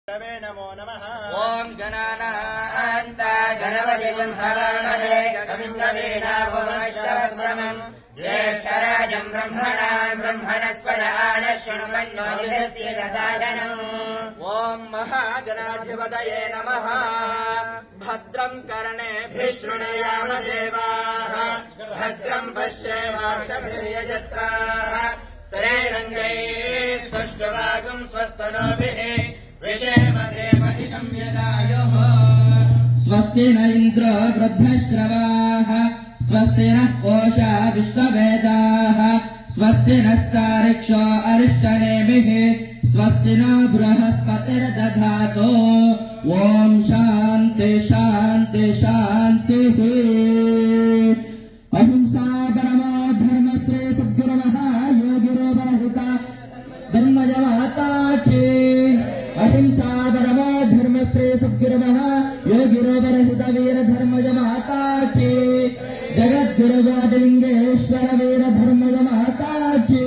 नमो नमः। ओम गणानान्ता गणपतिं हवामहे कविं कवीनाभवश्रवणम् ज्येष्ठराजम् ब्रह्मणाम् ब्रह्मणस्पद आनशृण्वन्नोदितस्य दसादनम्। ओम महागणाधिपतये नमः। भद्रम् कर्णेभिः शृणुयाम देवाः भद्रम् पश्येमाक्षभिर्यजत्राः स्तरैरङ्गैः स्वष्टवागम् स्वस्तनोभिः विषेमदेवहितम् यदायुः। स्वस्ति न इन्द्रो वृद्धश्रवाः स्वस्ति नः पूषा विश्ववेदाः स्वस्ति नस्तारिक्षो अरिष्टनेमिः स्वस्ति न बृहस्पतिर्दधातु। ॐ शान्ति शान्ति शान्तिः। अहिंसा परमो धर्मश्री सद्गुरुमः योगिरो परहिता धर्मजमाता की। अहिंसा परमो धर्मश्री सद्गुरुमः योगिरो परहित वीर धर्मजमाता की। जगद्गुरु गादिलिंगेश्वर वीर धर्मजमाता की।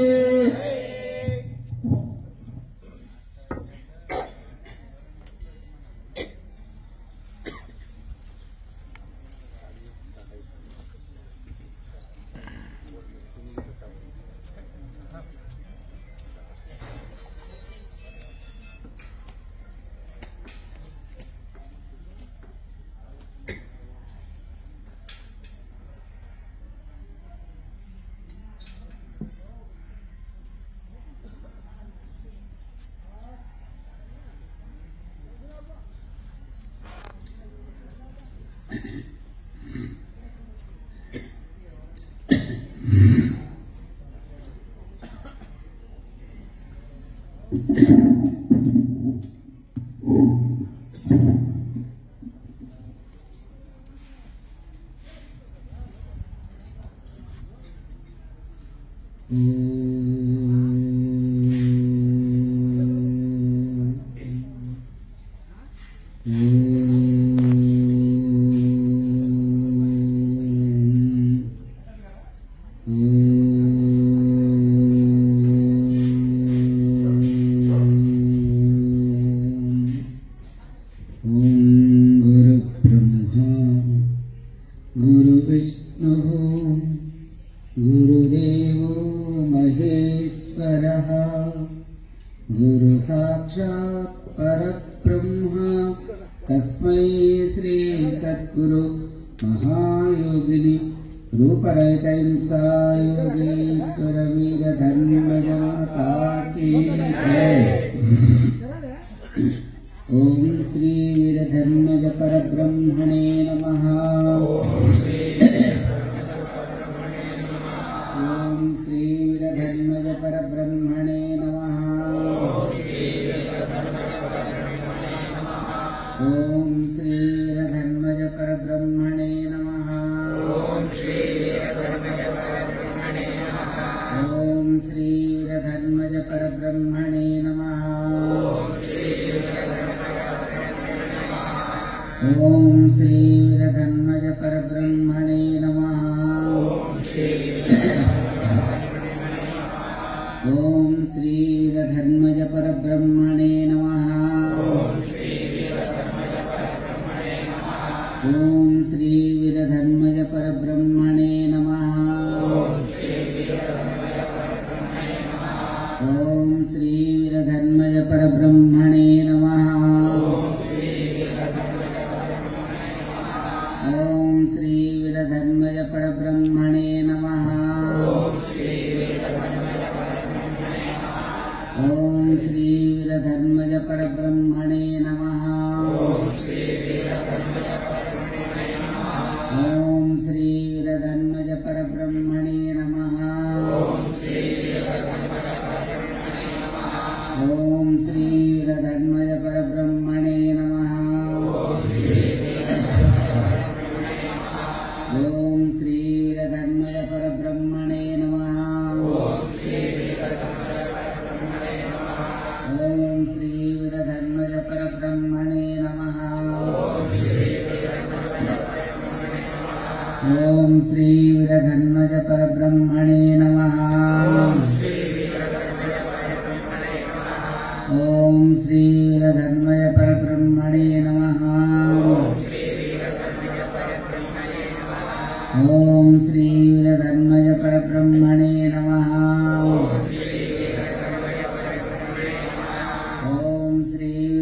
ओम श्री वीरधन्मय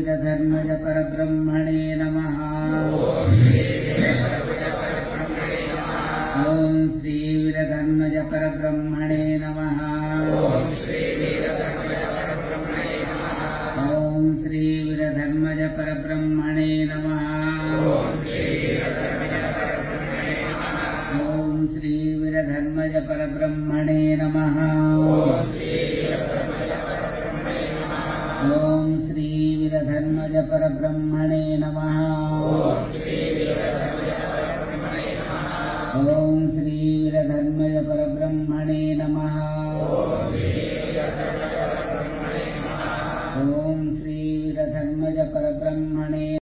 वीरधर्मज परब्रह्मणे नमः। ओम श्री वीरधर्मज परब्रह्मणे नमः। ओम श्री वीरधर्मज परब्रह्मणे नमः। ओम श्री वीरधर्मज परब्रह्मणे नमः। ओम श्री वीरधर्मज परब्रह्मणे नमः। ओम श्री वीरधर्मज परब्रह्मणे नमः। ओम श्री वीरधर्मज परब्रह्मणे